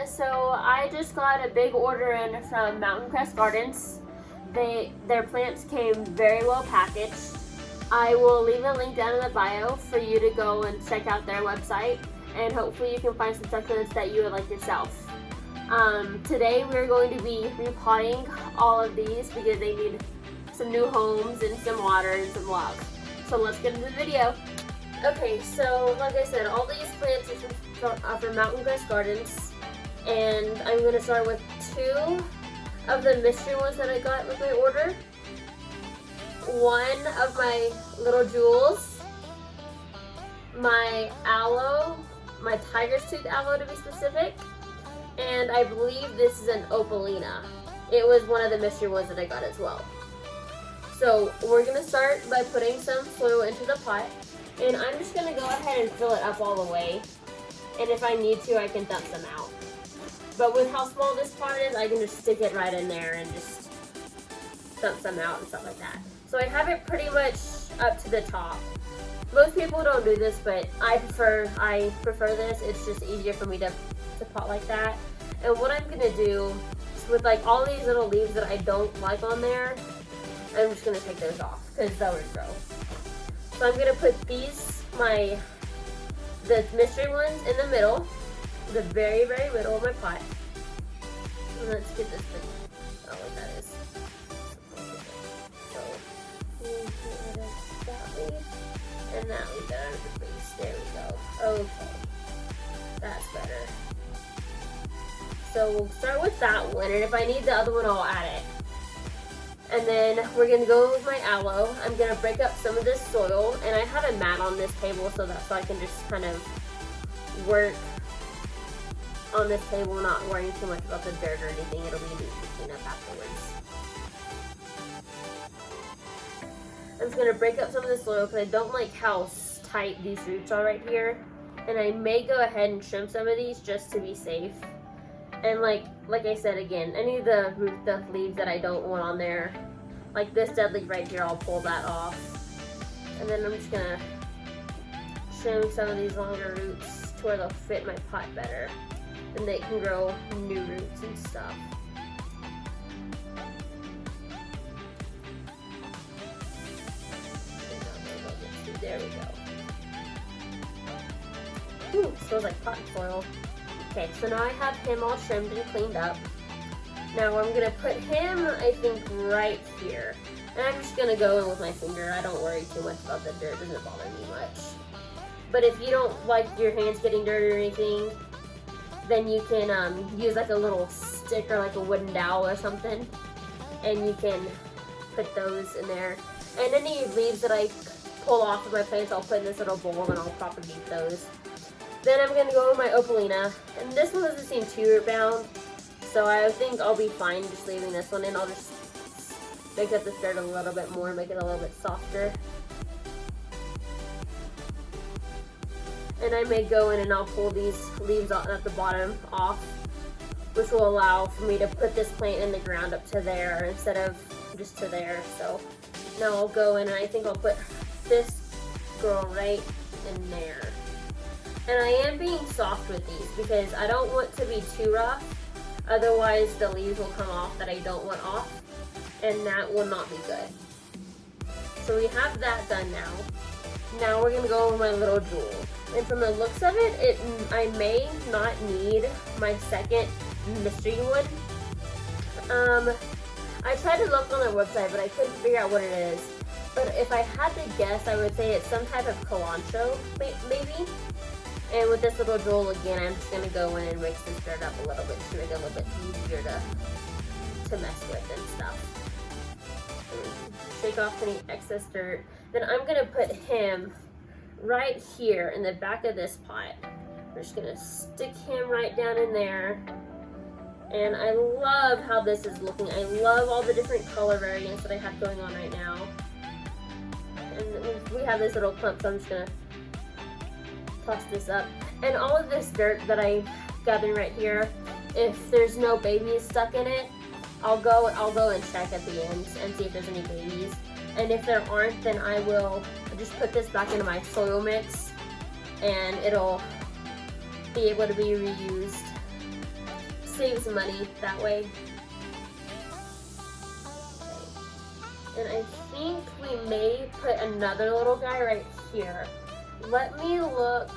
So I just got a big order in from Mountain Crest Gardens. Their plants came very well packaged. I will leave a link down in the bio for you to go and check out their website, and hopefully you can find some succulents that you would like yourself. Today we're going to be repotting all of these because they need some new homes and some water and some love. So let's get into the video. Okay, so like I said, all these plants are from Mountain Crest Gardens, and I'm going to start with 2 of the mystery ones that I got with my order. 1 of my little jewels, my aloe, my tiger's tooth aloe to be specific, and I believe this is an opalina. It was one of the mystery ones that I got as well. So we're going to start by putting some soil into the pot, and I'm just going to go ahead and fill it up all the way, and if I need to, I can dump some out. But with how small this pot is, I can just stick it right in there and just dump some out and stuff like that. So I have it pretty much up to the top. Most people don't do this, but I prefer this. It's just easier for me to pot like that. And what I'm going to do is with like all these little leaves that I don't like on there, I'm just going to take those off because they'll regrow. So I'm going to put the mystery ones in the middle, the very, very middle of my pot. And let's get this thing. Oh, what that is. So, that leaf and that leaf out of the base. There we go. Okay. That's better. So we'll start with that one, and if I need the other one, I'll add it. And then we're going to go with my aloe. I'm going to break up some of this soil, and I have a mat on this table so that's so I can just kind of work on this table, not worrying too much about the dirt or anything. It'll be easy to clean up afterwards. I'm just going to break up some of the soil because I don't like how tight these roots are right here. And I may go ahead and trim some of these just to be safe. And like I said again, any of the leaves that I don't want on there, like this dead leaf right here, I'll pull that off. And then I'm just gonna trim some of these longer roots to where they'll fit my pot better. And they can grow new roots and stuff. There we go. Ooh, smells like cotton soil. Okay, so now I have him all trimmed and cleaned up. Now I'm gonna put him, I think, right here. And I'm just gonna go in with my finger. I don't worry too much about the dirt, it doesn't bother me much. But if you don't like your hands getting dirty or anything, then you can use like a little stick or like a wooden dowel or something. And you can put those in there. And any leaves that I pull off of my plants, I'll put in this little bowl and I'll propagate those. Then I'm going to go with my opalina, and this one doesn't seem too root bound, so I think I'll be fine just leaving this one in. I'll just make up this dirt a little bit more, make it a little bit softer. And I may go in and I'll pull these leaves at the bottom off, which will allow for me to put this plant in the ground up to there instead of just to there. So now I'll go in and I think I'll put this girl right in there. And I am being soft with these because I don't want to be too rough, otherwise the leaves will come off that I don't want off, and that will not be good. So we have that done now. Now we're going to go over my little jewel. And from the looks of it, I may not need my second mystery one. I tried to look on their website, but I couldn't figure out what it is. But if I had to guess, I would say it's some type of Calancho, maybe. And with this little jewel again, I'm just going to go in and mix this dirt up a little bit to make it a little bit easier to mess with and stuff. And shake off any excess dirt. Then I'm going to put him right here in the back of this pot. I'm just going to stick him right down in there. And I love how this is looking. I love all the different color variants that I have going on right now. And we have this little clump, so I'm just going to toss this up. And all of this dirt that I'm gathering right here, if there's no babies stuck in it, I'll go and check at the end and see if there's any babies. And if there aren't, then I will just put this back into my soil mix and it'll be able to be reused saves money that way. Okay. And I think we may put another little guy right here. Let me look.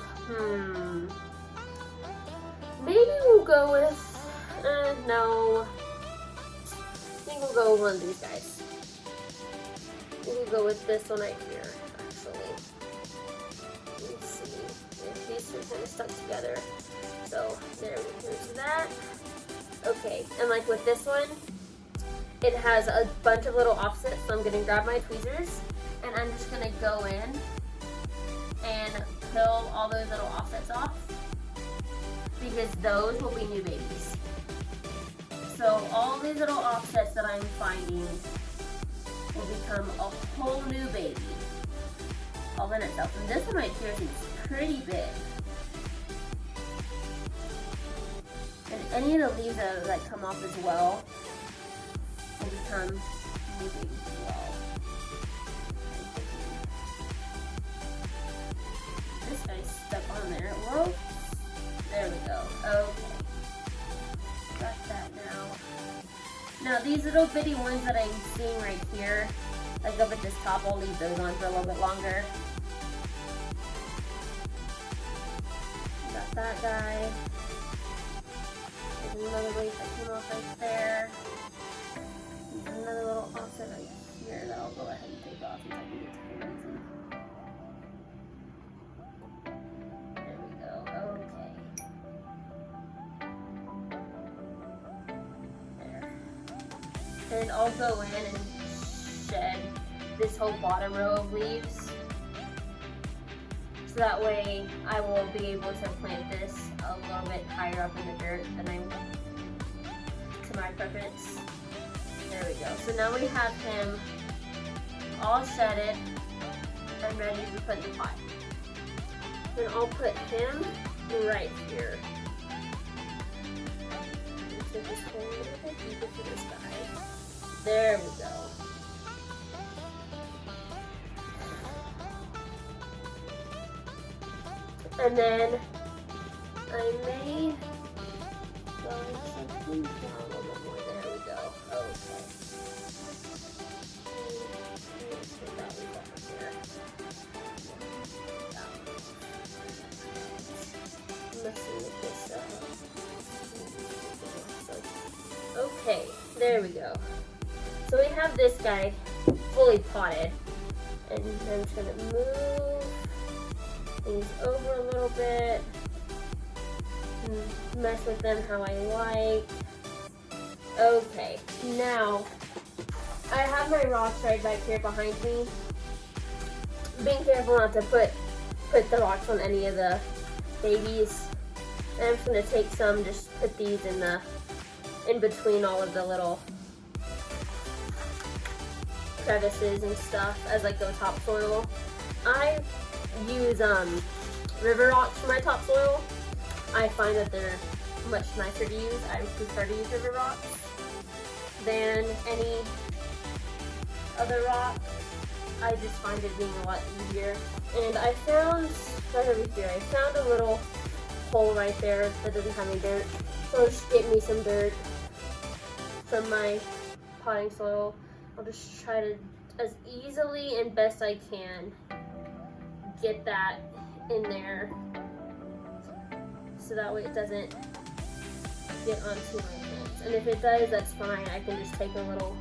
Maybe we'll go with, no. I think we'll go with one of these guys. We'll go with this one right here, actually. Let's see. Yeah, these two are kind of stuck together. So, there's that. Okay, and like with this one, it has a bunch of little offsets, so I'm gonna grab my tweezers, and I'm just gonna go in and peel all those little offsets off, because those will be new babies. So all these little offsets that I'm finding will become a whole new baby all in itself. And this one right here is pretty big. And any of the leaves that come off as well will become new babies as well. This guy's stuck on there. Whoa. There we go. Okay. Got that now. Now these little bitty ones that I'm seeing right here, like up at this top, I'll leave those on for a little bit longer. Got that guy. There's another leaf that came off right there. There's another little offset right here that I'll go ahead and take off since I can get to the reason. There we go. Okay. There. And I'll go in and shed this whole bottom row of leaves. So that way I will be able to plant this a little bit higher up in the dirt than I'm to my preference. There we go. So now we have him all shedded and ready to put in the pot. Then I'll put him right here. Take this hole a little bit deeper for this guy. There we go. And then I may go something down a little bit more. There we go. Okay. Let's get that leaf up here. Messing with this okay, there we go. So we have this guy fully potted. And I'm just gonna move things over a little bit, and mess with them how I like. Okay, now I have my rocks right back here behind me. Being careful not to put the rocks on any of the babies. And I'm just gonna take some, just put these in between all of the little crevices and stuff as like the topsoil. I use river rocks for my topsoil. I find that they're much nicer to use. I prefer to use river rocks than any other rock. I just find it being a lot easier. And I found right over here, I found a little hole right there that doesn't have any dirt. So I'll just get me some dirt from my potting soil. I'll just try to, as easily and best I can, get that in there so that way it doesn't get onto my hands. And if it does, that's fine. I can just take a little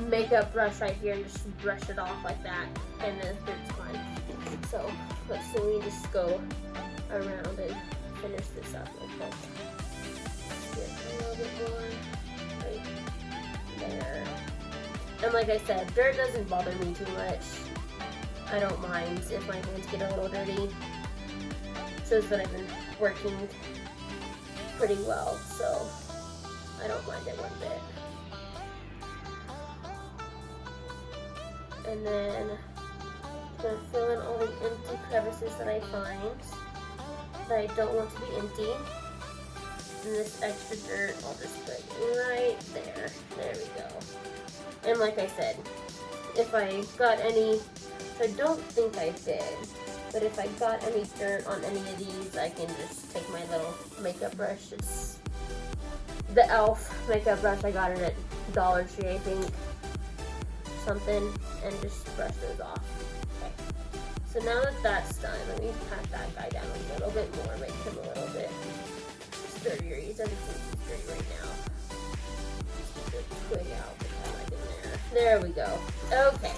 makeup brush right here and just brush it off like that, and then it's fine. So let's see, we just go around and finish this up real quick. Get a little bit more right there. And like I said, dirt doesn't bother me too much. I don't mind if my hands get a little dirty. Shows that I've been working pretty well, so I don't mind it one bit. And then I'm gonna fill in all the empty crevices that I find that I don't want to be empty. And this extra dirt I'll just put right there. There we go. And like I said, if I got any, I don't think I did, but if I got any dirt on any of these, I can just take my little makeup brush, just the e.l.f. makeup brush. I got it at Dollar Tree, I think. Something, and just brush those off. Okay. So now that that's done, let me pat that guy down a little bit more, make him a little bit sturdier. He doesn't seem too sturdy right now. Just the twig out, put that right in there. There we go. Okay.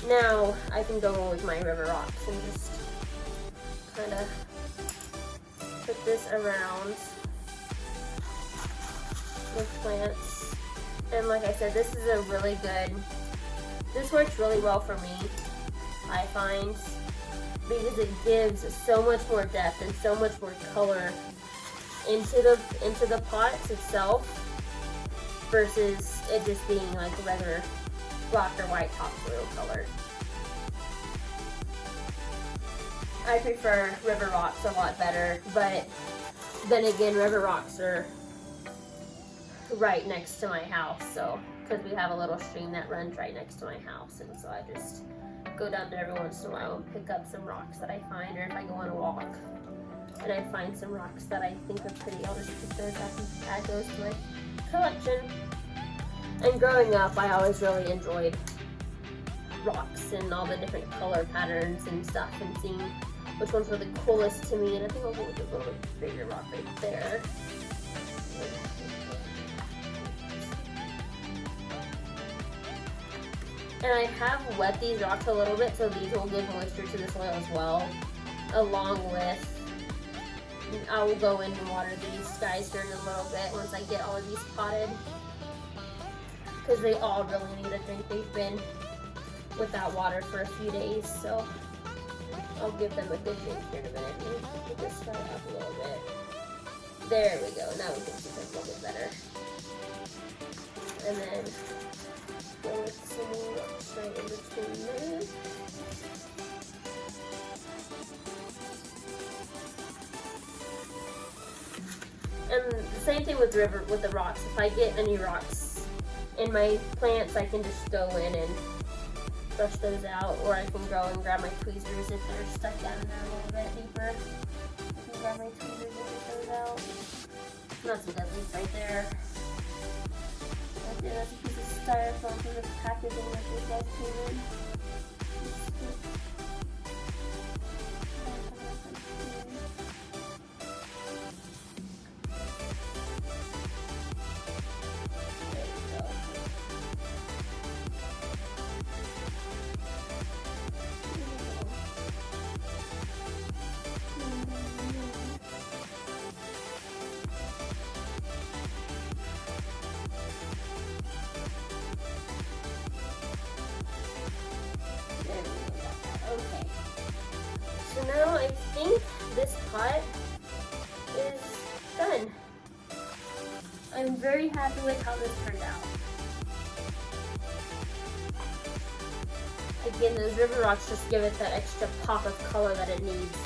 Now I can go with my river rocks and just kind of put this around the plants. And like I said, this is a really good, this works really well for me, I find, because it gives so much more depth and so much more color into the pots itself versus it just being like a regular black or white topsoil color. I prefer river rocks a lot better, but then again, river rocks are right next to my house, so because we have a little stream that runs right next to my house, and so I just go down there every once in a while and pick up some rocks that I find, or if I go on a walk and I find some rocks that I think are pretty, I'll just pick those up and add those to my collection. And growing up, I always really enjoyed rocks and all the different color patterns and stuff, and seeing which ones were the coolest to me. And I think I'll go with a little bigger rock right there. And I have wet these rocks a little bit, so these will give moisture to the soil as well, along with, I will go in and water these guys here in a little bit once I get all of these potted, because they all really need a drink. They've been without water for a few days, so I'll give them a good drink here in a minute. Let me pick this guy up a little bit. There we go. Now we can see them a little bit better. And then go with some more rocks right in between there. And the same thing with the rocks. If I get any rocks in my plants, I can just go in and brush those out, or I can go and grab my tweezers if they're stuck down in there a little bit deeper. I can grab my tweezers and get those out. Not some dead leaves right there. Right there, that's a piece of styrofoam from the packaging that these guys came in. Okay, so now I think this pot is done. I'm very happy with how this turned out. Again, those river rocks just give it that extra pop of color that it needs.